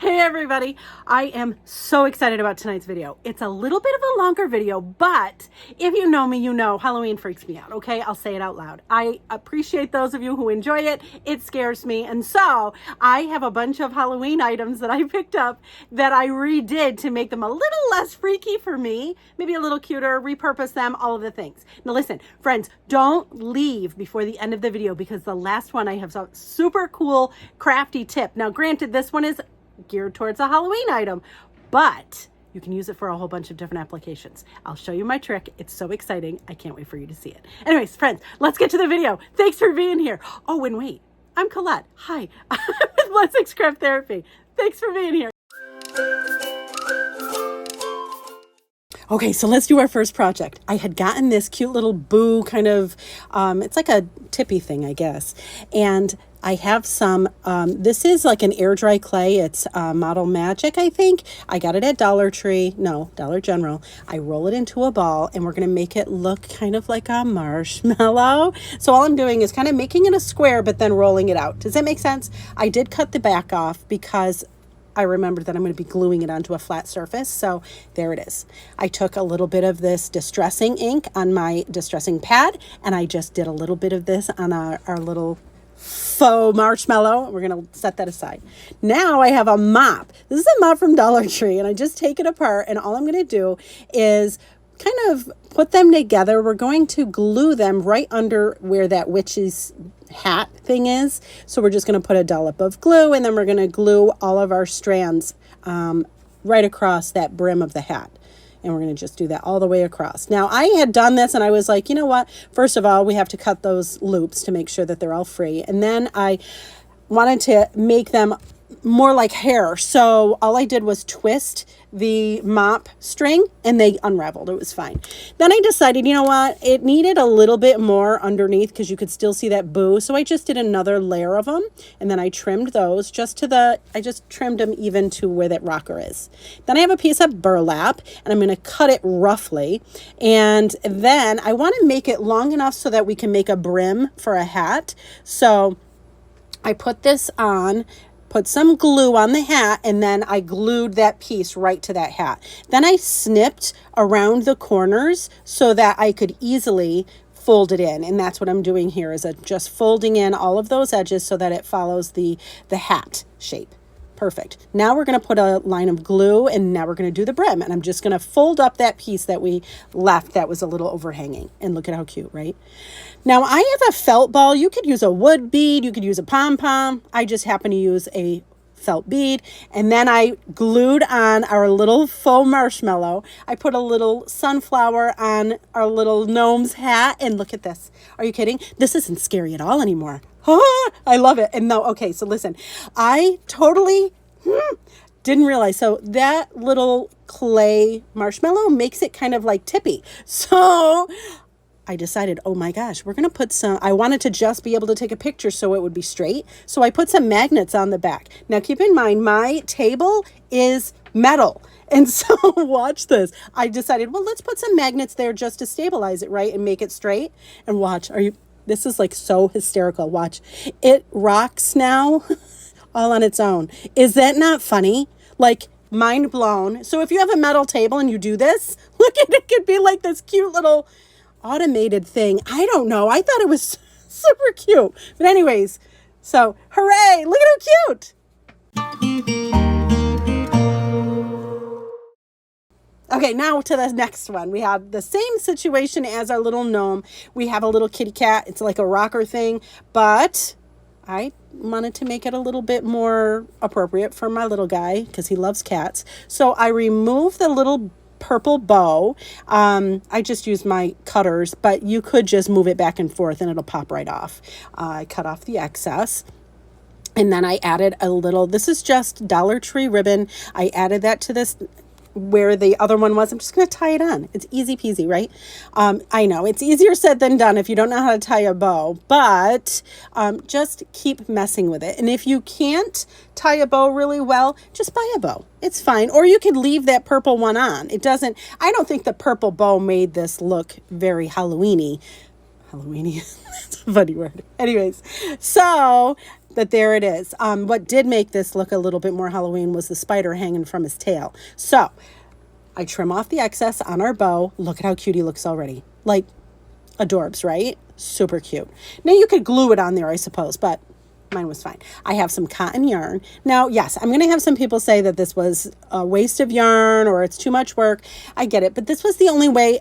Hey everybody, I am so excited about tonight's video. It's a little bit of a longer video, but if you know me, you know Halloween freaks me out, okay? I'll say it out loud. I appreciate those of you who enjoy it. It scares me. And so I have a bunch of Halloween items that I picked up that I redid to make them a little less freaky for me, maybe a little cuter, repurpose them, all of the things. Now listen, friends, don't leave before the end of the video because the last one I have a super cool crafty tip. Now granted, this one is geared towards a Halloween item, but you can use it for a whole bunch of different applications. I'll show you my trick. It's so exciting. I can't wait for you to see it. Anyways, friends, let's get to the video. Thanks for being here. Oh, and wait, I'm Colette. Hi, I'm with Let's Fix Craft Therapy. Thanks for being here. Okay, so let's do our first project. I had gotten this cute little boo kind of, it's like a tippy thing, I guess. And I have some, this is like an air dry clay. It's Model Magic, I think. I got it at Dollar General. I roll it into a ball and we're going to make it look kind of like a marshmallow. So all I'm doing is kind of making it a square, but then rolling it out. Does that make sense? I did cut the back off because I remembered that I'm going to be gluing it onto a flat surface. So there it is. I took a little bit of this distressing ink on my distressing pad, and I just did a little bit of this on our little faux marshmallow. We're going to set that aside. Now I have a mop. This is a mop from Dollar Tree, and I just take it apart, and all I'm going to do is kind of put them together. We're going to glue them right under where that witch's hat thing is. So we're just going to put a dollop of glue, and then we're going to glue all of our strands right across that brim of the hat. And we're going to just do that all the way across. Now, I had done this and I was like, you know what? First of all, we have to cut those loops to make sure that they're all free. And then I wanted to make them more like hair. So all I did was twist the mop string and they unraveled. It was fine. Then I decided, you know what? It needed a little bit more underneath because you could still see that boo. So I just did another layer of them and then I trimmed those I just trimmed them even to where that rocker is. Then I have a piece of burlap and I'm going to cut it roughly. And then I want to make it long enough so that we can make a brim for a hat. So I put this on, put some glue on the hat, and then I glued that piece right to that hat. Then I snipped around the corners so that I could easily fold it in. And that's what I'm doing here is just folding in all of those edges so that it follows the hat shape. Perfect. Now we're going to put a line of glue and now we're going to do the brim. And I'm just going to fold up that piece that we left that was a little overhanging. And look at how cute, right? Now I have a felt ball. You could use a wood bead. You could use a pom-pom. I just happen to use a felt bead. And then I glued on our little faux marshmallow. I put a little sunflower on our little gnome's hat. And look at this. Are you kidding? This isn't scary at all anymore. I love it. And no, okay, so listen, I totally didn't realize. So that little clay marshmallow makes it kind of like tippy. So I decided, oh my gosh, we're going to put I wanted to just be able to take a picture so it would be straight. So I put some magnets on the back. Now keep in mind, my table is metal. And so watch this. I decided, well, let's put some magnets there just to stabilize it, right? And make it straight. And watch, this is like so hysterical. Watch. It rocks now all on its own. Is that not funny? Like mind blown. So if you have a metal table and you do this, look at it, could be like this cute little automated thing. I don't know. I thought it was super cute. But anyways, so hooray. Look at how cute. Okay, now to the next one. We have the same situation as our little gnome. We have a little kitty cat. It's like a rocker thing, but I wanted to make it a little bit more appropriate for my little guy because he loves cats. So I removed the little purple bow. I just used my cutters, but you could just move it back and forth and it'll pop right off. I cut off the excess. And then I added a little, this is just Dollar Tree ribbon. I added that to this where the other one was. I'm just going to tie it on. It's easy peasy, right? I know it's easier said than done if you don't know how to tie a bow, but just keep messing with it. And if you can't tie a bow really well, just buy a bow. It's fine. Or you could leave that purple one on. I don't think the purple bow made this look very Halloween-y. Halloween-y. That's a funny word. Anyways, so But there it is. What did make this look a little bit more Halloween was the spider hanging from his tail. So I trim off the excess on our bow. Look at how cute he looks already. Like adorbs, right? Super cute. Now you could glue it on there, I suppose, but mine was fine. I have some cotton yarn. Now, yes, I'm going to have some people say that this was a waste of yarn or it's too much work. I get it. But this was the only way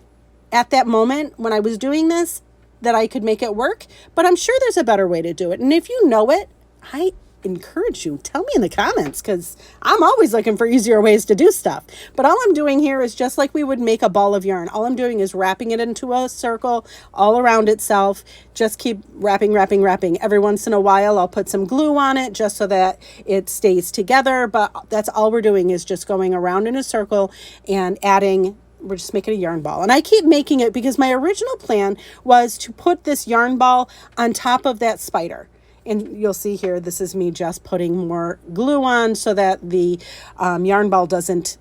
at that moment when I was doing this that I could make it work. But I'm sure there's a better way to do it. And if you know it, I encourage you, tell me in the comments, because I'm always looking for easier ways to do stuff. But all I'm doing here is just like we would make a ball of yarn. All I'm doing is wrapping it into a circle all around itself. Just keep wrapping. Every once in a while I'll put some glue on it just so that it stays together, but that's all we're doing is just going around in a circle and adding. We're just making a yarn ball. And I keep making it because my original plan was to put this yarn ball on top of that spider. And you'll see here, this is me just putting more glue on so that the yarn ball doesn't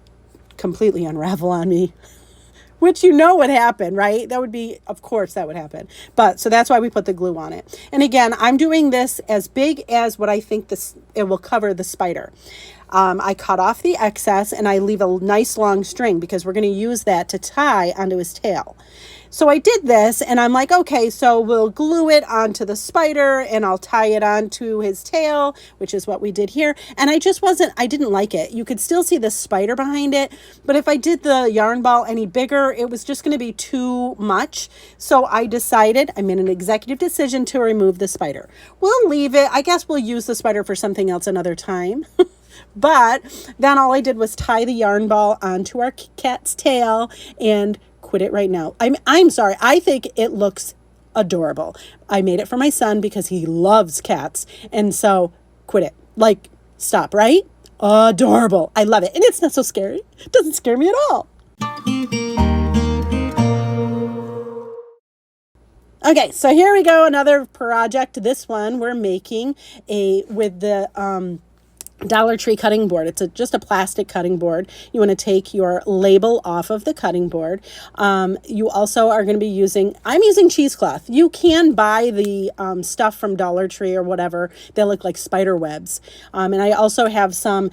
completely unravel on me, which you know would happen, right? That would be, of course, that would happen. But so that's why we put the glue on it. And again, I'm doing this as big as what I think it will cover the spider. I cut off the excess and I leave a nice long string because we're going to use that to tie onto his tail. So I did this and I'm like, okay, so we'll glue it onto the spider and I'll tie it onto his tail, which is what we did here. And I didn't like it. You could still see the spider behind it, but if I did the yarn ball any bigger, it was just going to be too much. So I decided, I made an executive decision to remove the spider. We'll leave it. I guess we'll use the spider for something else another time. But then all I did was tie the yarn ball onto our cat's tail and quit it right now. I'm sorry. I think it looks adorable. I made it for my son because he loves cats. And so quit it. Like, stop, right? Adorable. I love it. And it's not so scary. It doesn't scare me at all. Okay, so here we go. Another project. This one we're making with the Dollar Tree cutting board. It's just a plastic cutting board. You want to take your label off of the cutting board. You also are going to be I'm using cheesecloth. You can buy the stuff from Dollar Tree or whatever. They look like spider webs. And I also have some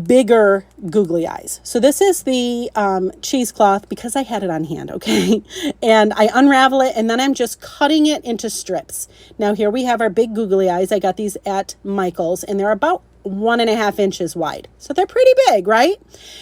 bigger googly eyes. So this is the cheesecloth because I had it on hand, okay? And I unravel it and then I'm just cutting it into strips. Now here we have our big googly eyes. I got these at Michael's and they're about 1.5 inches wide. So they're pretty big, right?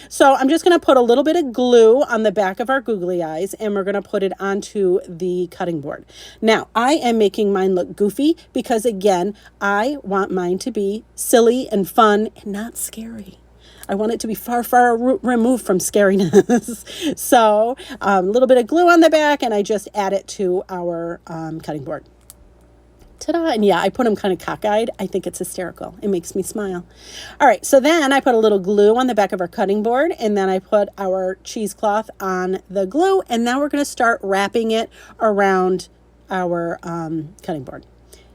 So I'm just going to put a little bit of glue on the back of our googly eyes and we're going to put it onto the cutting board. Now, I am making mine look goofy because, again, I want mine to be silly and fun and not scary. I want it to be far, far removed from scariness. So a little bit of glue on the back and I just add it to our cutting board. Ta-da. And yeah, I put them kind of cockeyed. I think it's hysterical. It makes me smile. All right. So then I put a little glue on the back of our cutting board and then I put our cheesecloth on the glue. And now we're going to start wrapping it around our cutting board.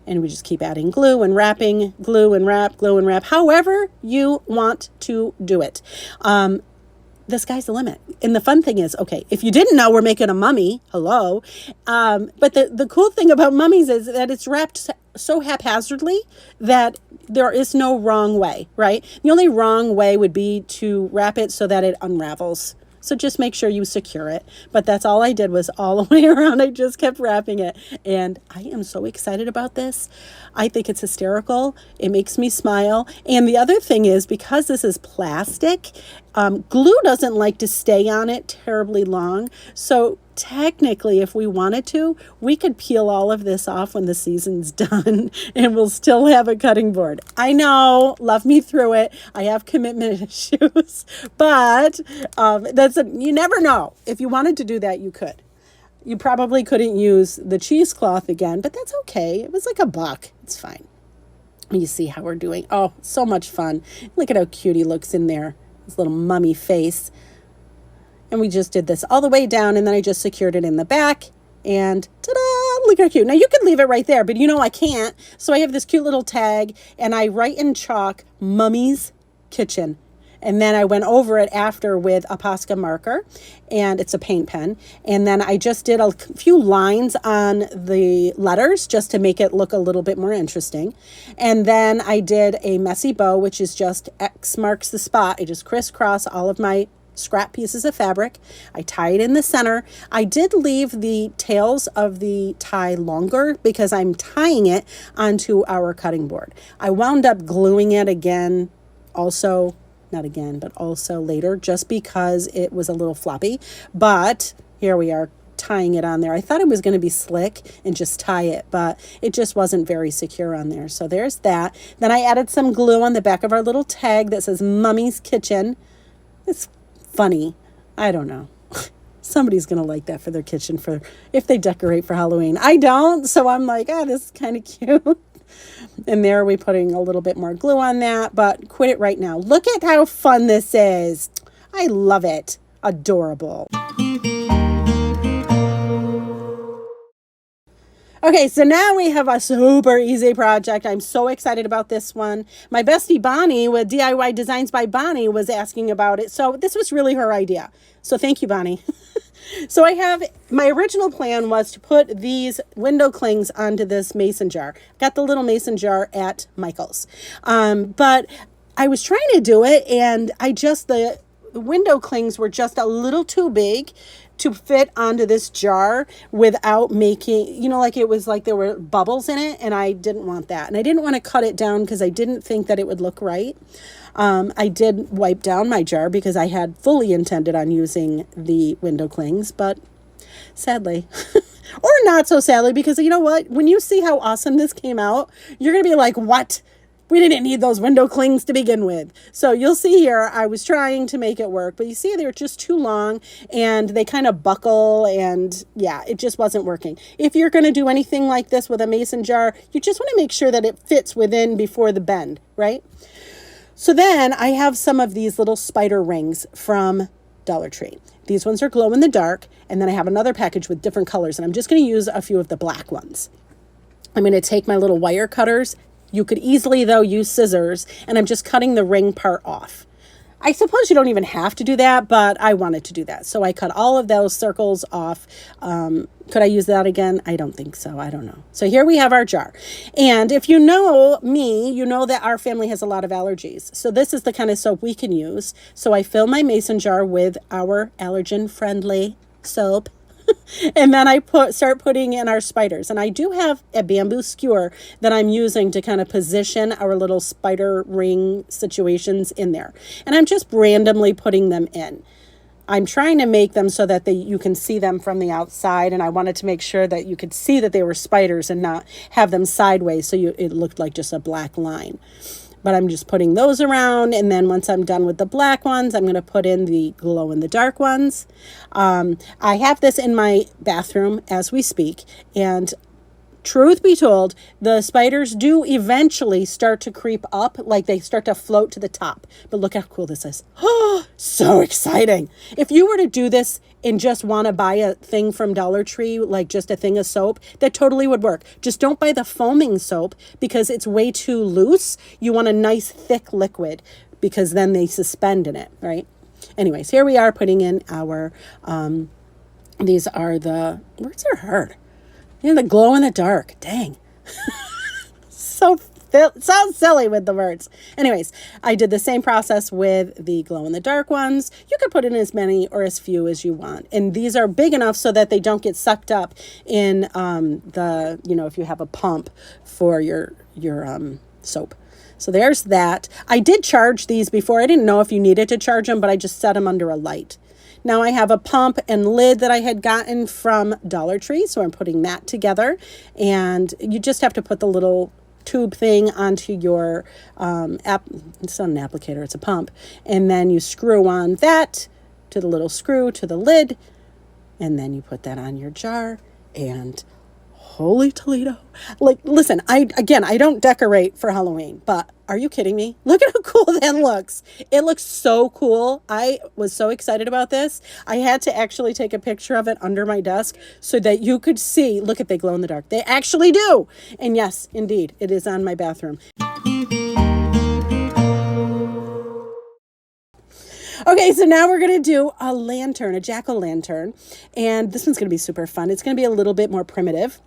And we just keep adding glue and wrapping, glue and wrap, however you want to do it. The sky's the limit. And the fun thing is, okay, if you didn't know, we're making a mummy. Hello. But the cool thing about mummies is that it's wrapped so haphazardly that there is no wrong way, right? The only wrong way would be to wrap it so that it unravels. So just make sure you secure it. But that's all I did was all the way around. I just kept wrapping it. And I am so excited about this. I think it's hysterical. It makes me smile. And the other thing is, because this is plastic, glue doesn't like to stay on it terribly long. So technically, if we wanted to, we could peel all of this off when the season's done and we'll still have a cutting board. I know, love me through it. I have commitment issues, but you never know. If you wanted to do that, you could. You probably couldn't use the cheesecloth again, but that's okay. It was like $1. It's fine. You see how we're doing. Oh, so much fun. Look at how cute he looks in there. His little mummy face. And we just did this all the way down, and then I just secured it in the back, and ta-da, look how cute. Now, you could leave it right there, but I can't. So I have this cute little tag, and I write in chalk, Mummy's Kitchen. And then I went over it after with a Posca marker, and it's a paint pen. And then I just did a few lines on the letters just to make it look a little bit more interesting. And then I did a messy bow, which is just X marks the spot. I just crisscross all of my scrap pieces of fabric. I tie it in the center. I did leave the tails of the tie longer because I'm tying it onto our cutting board. I wound up gluing it again, also, not again, but also later, just because it was a little floppy. But here we are tying it on there. I thought it was going to be slick and just tie it, but it just wasn't very secure on there. So there's that. Then I added some glue on the back of our little tag that says Mummy's Kitchen. It's funny. I don't know. Somebody's going to like that for their kitchen for if they decorate for Halloween. I don't. So I'm like, this is kind of cute. And there we're putting a little bit more glue on that, but quit it right now. Look at how fun this is. I love it. Adorable. Okay, so now we have a super easy project. I'm so excited about this one. My bestie Bonnie with DIY Designs by Bonnie was asking about it. So this was really her idea. So thank you, Bonnie. So my original plan was to put these window clings onto this mason jar. Got the little mason jar at Michael's. But I was trying to do it, and the window clings were just a little too big to fit onto this jar without making, like it was like there were bubbles in it, and I didn't want that. And I didn't want to cut it down because I didn't think that it would look right. I did wipe down my jar because I had fully intended on using the window clings, but sadly, or not so sadly, because you know what? When you see how awesome this came out, you're going to be like, what? We didn't need those window clings to begin with. So you'll see here, I was trying to make it work, but you see they're just too long and they kind of buckle, and yeah, it just wasn't working. If you're going to do anything like this with a mason jar, you just want to make sure that it fits within before the bend, right? So then I have some of these little spider rings from Dollar Tree. These ones are glow in the dark, and then I have another package with different colors, and I'm just going to use a few of the black ones. I'm going to take my little wire cutters. You could easily, though, use scissors, and I'm just cutting the ring part off. I suppose you don't even have to do that, but I wanted to do that. So I cut all of those circles off. Could I use that again? I don't think so. I don't know. So here we have our jar. And if you know me, you know that our family has a lot of allergies. So this is the kind of soap we can use. So I fill my mason jar with our allergen-friendly soap. And then I start putting in our spiders. And I do have a bamboo skewer that I'm using to kind of position our little spider ring situations in there. And I'm just randomly putting them in. I'm trying to make them so that you can see them from the outside. And I wanted to make sure that you could see that they were spiders and not have them sideways so it looked like just a black line. But I'm just putting those around, and then once I'm done with the black ones, I'm going to put in the glow-in-the-dark ones. I have this in my bathroom as we speak, and truth be told, the spiders do eventually start to creep up, like they start to float to the top. But look how cool this is. Oh, so exciting. If you were to do this and just want to buy a thing from Dollar Tree, like just a thing of soap, that totally would work. Just don't buy the foaming soap because it's way too loose. You want a nice thick liquid because then they suspend in it, right? Anyways, here we are putting in our, these are the, words are hard. The glow in the dark. Dang. Sounds silly with the words. Anyways, I did the same process with the glow in the dark ones. You could put in as many or as few as you want. And these are big enough so that they don't get sucked up in if you have a pump for your soap. So there's that. I did charge these before. I didn't know if you needed to charge them, but I just set them under a light. Now I have a pump and lid that I had gotten from Dollar Tree, so I'm putting that together. And you just have to put the little tube thing onto your it's not an applicator, it's a pump. And then you screw on that to the little screw to the lid, and then you put that on your jar, and holy Toledo. Like, listen, I don't decorate for Halloween, but are you kidding me? Look at how cool that looks. It looks so cool. I was so excited about this. I had to actually take a picture of it under my desk so that you could see. Look at they glow in the dark. They actually do. And yes, indeed, it is on my bathroom. Okay, so now we're going to do a lantern, a jack-o'-lantern. And this one's going to be super fun. It's going to be a little bit more primitive.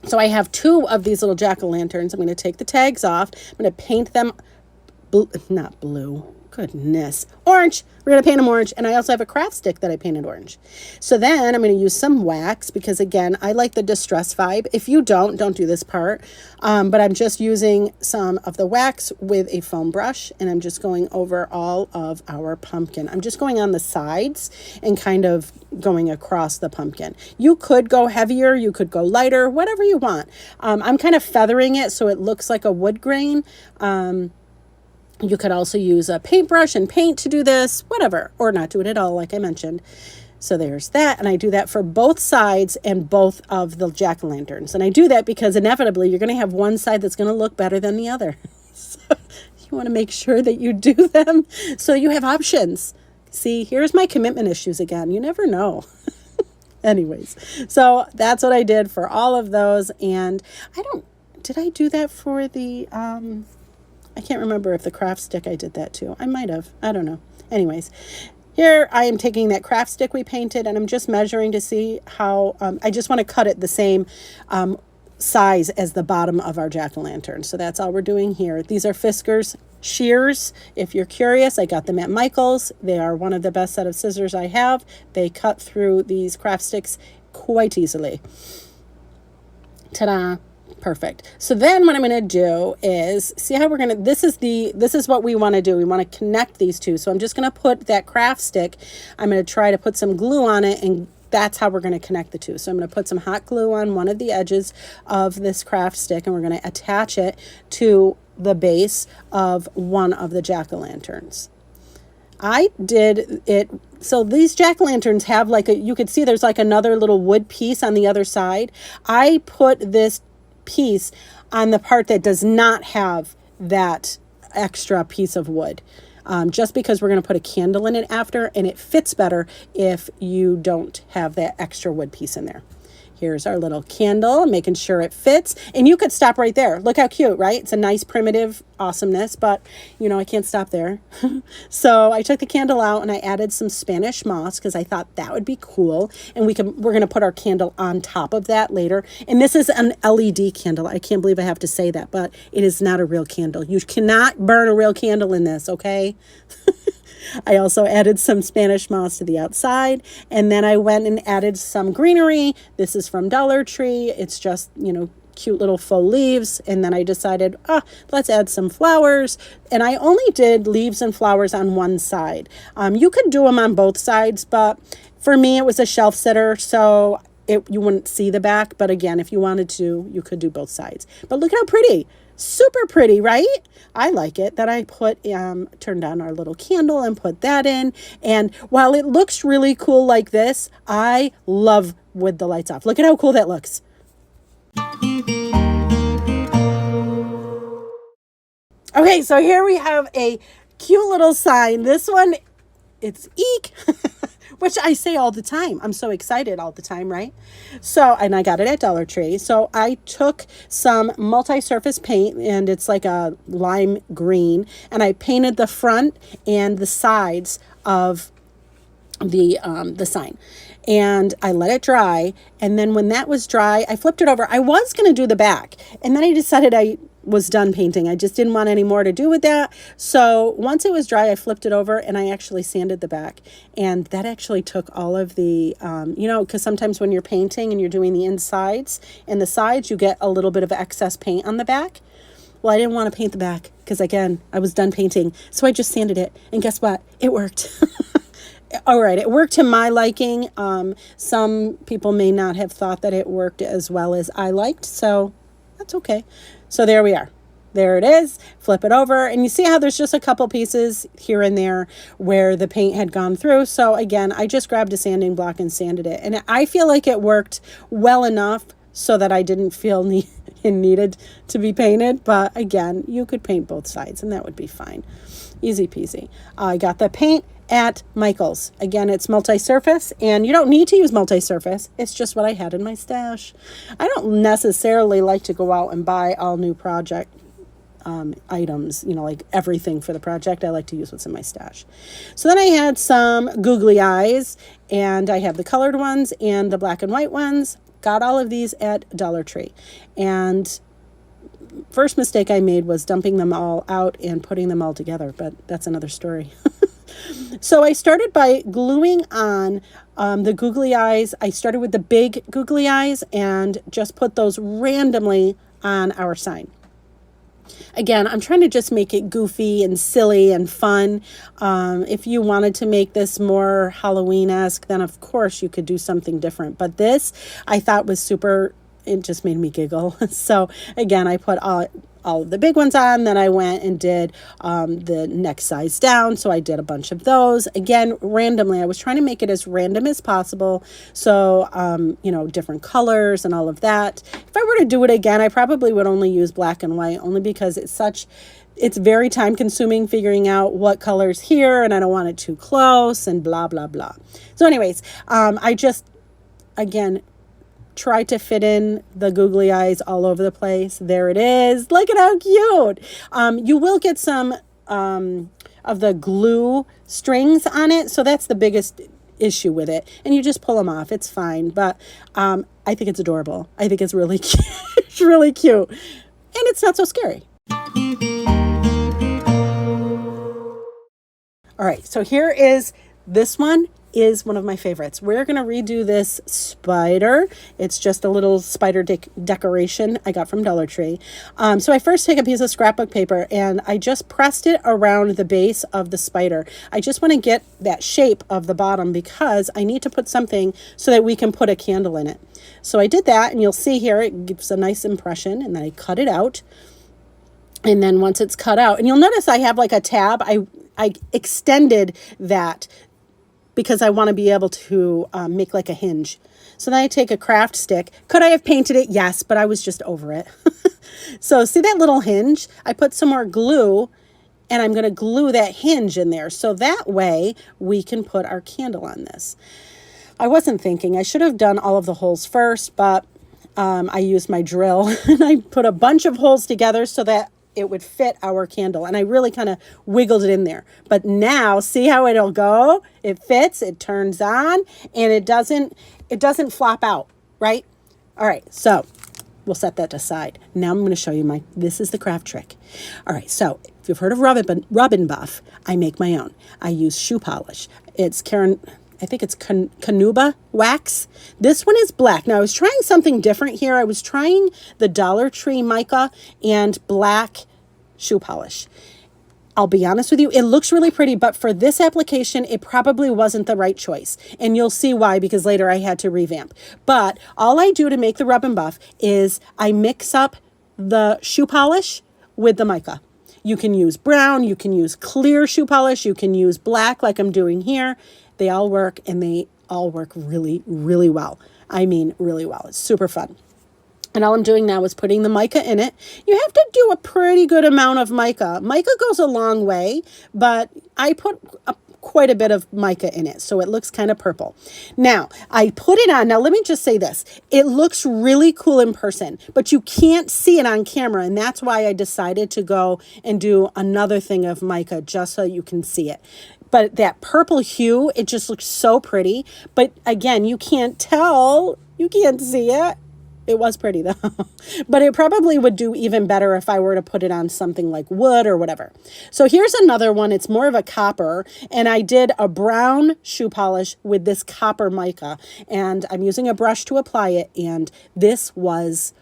So I have 2 of these little jack-o'-lanterns. I'm going to take the tags off. I'm going to paint them, not blue, goodness, orange. We're going to paint them orange. And I also have a craft stick that I painted orange. So then I'm going to use some wax because, again, I like the distress vibe. If you don't do this part. But I'm just using some of the wax with a foam brush, and I'm just going over all of our pumpkin. I'm just going on the sides and kind of going across the pumpkin. You could go heavier, you could go lighter, whatever you want. I'm kind of feathering it so it looks like a wood grain. You could also use a paintbrush and paint to do this, whatever, or not do it at all, like I mentioned. So there's that, and I do that for both sides and both of the jack-o'-lanterns. And I do that because inevitably you're going to have one side that's going to look better than the other. So you want to make sure that you do them so you have options. See, here's my commitment issues again. You never know. Anyways, so that's what I did for all of those. And did I do that for the, I can't remember if the craft stick I did that too. I might have. I don't know. Anyways, here I am taking that craft stick we painted, and I'm just measuring to see how, I just want to cut it the same size as the bottom of our jack-o'-lantern. So that's all we're doing here. These are Fisker's shears. If you're curious, I got them at Michael's. They are one of the best set of scissors I have. They cut through these craft sticks quite easily. Ta-da. Perfect. So then what I'm going to do is see how we're going to, this is what we want to do. We want to connect these two. So I'm just going to put that craft stick, I'm going to try to put some glue on it, and that's how we're going to connect the two. So I'm going to put some hot glue on one of the edges of this craft stick, and we're going to attach it to the base of one of the jack-o'-lanterns. I did it, so these jack-o'-lanterns have like you could see there's like another little wood piece on the other side. I put this piece on the part that does not have that extra piece of wood, just because we're going to put a candle in it after, and it fits better if you don't have that extra wood piece in there. Here's our little candle, making sure it fits. And you could stop right there. Look how cute, right? It's a nice primitive awesomeness, but I can't stop there. So I took the candle out and I added some Spanish moss because I thought that would be cool. And we're going to put our candle on top of that later. And this is an LED candle. I can't believe I have to say that, but it is not a real candle. You cannot burn a real candle in this, okay? I also added some Spanish moss to the outside, and then I went and added some greenery. This is from Dollar Tree. It's just, cute little faux leaves. And then I decided, let's add some flowers. And I only did leaves and flowers on one side. You could do them on both sides, but for me, it was a shelf sitter, so you wouldn't see the back. But again, if you wanted to, you could do both sides. But look how pretty. Super pretty, right? I like it that I turned on our little candle and put that in. And while it looks really cool like this, I love with the lights off. Look at how cool that looks. Okay, so here we have a cute little sign. This one, it's eek. Which I say all the time. I'm so excited all the time, right? So, and I got it at Dollar Tree. So I took some multi-surface paint, and it's like a lime green, and I painted the front and the sides of the sign. And I let it dry. And then when that was dry, I flipped it over. I was going to do the back, and then I decided I was done painting. I just didn't want any more to do with that. So once it was dry, I flipped it over and I actually sanded the back. And that actually took all of the, because sometimes when you're painting and you're doing the insides and the sides, you get a little bit of excess paint on the back. Well, I didn't want to paint the back because, again, I was done painting. So I just sanded it. And guess what? It worked. All right, it worked to my liking. Some people may not have thought that it worked as well as I liked. So that's okay. So there we are. There it is. Flip it over. And you see how there's just a couple pieces here and there where the paint had gone through. So again, I just grabbed a sanding block and sanded it. And I feel like it worked well enough so that I didn't feel needed to be painted. But again, you could paint both sides and that would be fine. Easy peasy. I got the paint at Michael's. Again, it's multi-surface, and you don't need to use multi-surface. It's just what I had in my stash. I don't necessarily like to go out and buy all new project items, like everything for the project. I like to use what's in my stash. So then I had some googly eyes, and I have the colored ones and the black and white ones. Got all of these at Dollar Tree. And first mistake I made was dumping them all out and putting them all together, but that's another story. So I started by gluing on the googly eyes. I started with the big googly eyes and just put those randomly on our sign. Again, I'm trying to just make it goofy and silly and fun. If you wanted to make this more Halloween-esque, then of course you could do something different. But this I thought was super, it just made me giggle. So again, I put all of the big ones on. Then I went and did the next size down. So I did a bunch of those. Again, randomly. I was trying to make it as random as possible. So, different colors and all of that. If I were to do it again, I probably would only use black and white, only because it's very time consuming figuring out what color's here, and I don't want it too close and blah, blah, blah. So anyways, I just, again, try to fit in the googly eyes all over the place. There it is. Look at how cute. You will get some of the glue strings on it. So that's the biggest issue with it. And you just pull them off. It's fine. But I think it's adorable. I think it's really cute. It's really cute. And it's not so scary. All right. So here is this one. Is one of my favorites. We're going to redo this spider. It's just a little spider decoration I got from Dollar Tree. So I first take a piece of scrapbook paper and I just pressed it around the base of the spider. I just want to get that shape of the bottom because I need to put something so that we can put a candle in it. So I did that, and you'll see here it gives a nice impression, and then I cut it out. And then once it's cut out, and you'll notice I have like a tab, I extended that because I want to be able to make like a hinge. So then I take a craft stick. Could I have painted it? Yes, but I was just over it. So see that little hinge? I put some more glue, and I'm going to glue that hinge in there. So that way we can put our candle on this. I wasn't thinking. I should have done all of the holes first, but I used my drill and I put a bunch of holes together so that it would fit our candle. And I really kind of wiggled it in there. But now see how it'll go? It fits, it turns on, and it doesn't flop out, right? All right, so we'll set that aside. Now I'm going to show you this is the craft trick. All right, so if you've heard of Robin Buff, I make my own. I use shoe polish. It's I think it's Canuba wax. This one is black. Now I was trying something different here. I was trying the Dollar Tree mica and black shoe polish. I'll be honest with you, it looks really pretty, but for this application, it probably wasn't the right choice. And you'll see why, because later I had to revamp. But all I do to make the Rub and Buff is I mix up the shoe polish with the mica. You can use brown, you can use clear shoe polish, you can use black like I'm doing here. They all work, and they all work really, really well. I mean, really well. It's super fun. And all I'm doing now is putting the mica in it. You have to do a pretty good amount of mica. Mica goes a long way, but I put quite a bit of mica in it, so it looks kind of purple. Now, I put it on. Now, let me just say this. It looks really cool in person, but you can't see it on camera, and that's why I decided to go and do another thing of mica just so you can see it. But that purple hue, it just looks so pretty. But again, you can't tell. You can't see it. It was pretty though. But it probably would do even better if I were to put it on something like wood or whatever. So here's another one. It's more of a copper. And I did a brown shoe polish with this copper mica. And I'm using a brush to apply it. And this was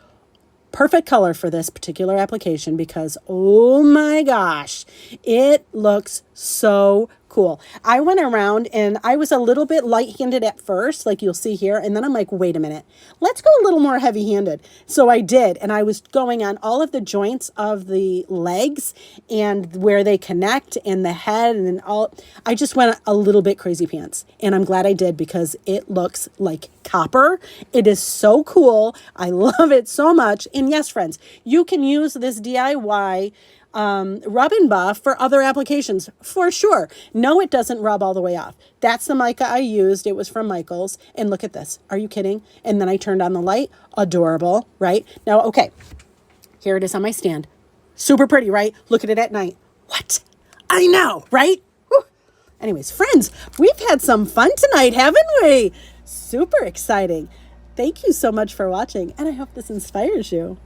perfect color for this particular application because, oh my gosh, it looks so cool. I went around and I was a little bit light-handed at first, like you'll see here. And then I'm like, wait a minute, let's go a little more heavy-handed. So I did. And I was going on all of the joints of the legs and where they connect and the head and all. I just went a little bit crazy pants. And I'm glad I did because it looks like copper. It is so cool. I love it so much. And yes, friends, you can use this DIY rub and buff for other applications for sure. No, it doesn't rub all the way off. That's the mica I used. It was from Michael's. And look at this. Are you kidding? And then I turned on the light. Adorable, right? Now, okay, here it is on my stand. Super pretty, right? Look at it at night. What? I know, right? Whew. Anyways, friends, we've had some fun tonight, haven't we? Super exciting. Thank you so much for watching, and I hope this inspires you.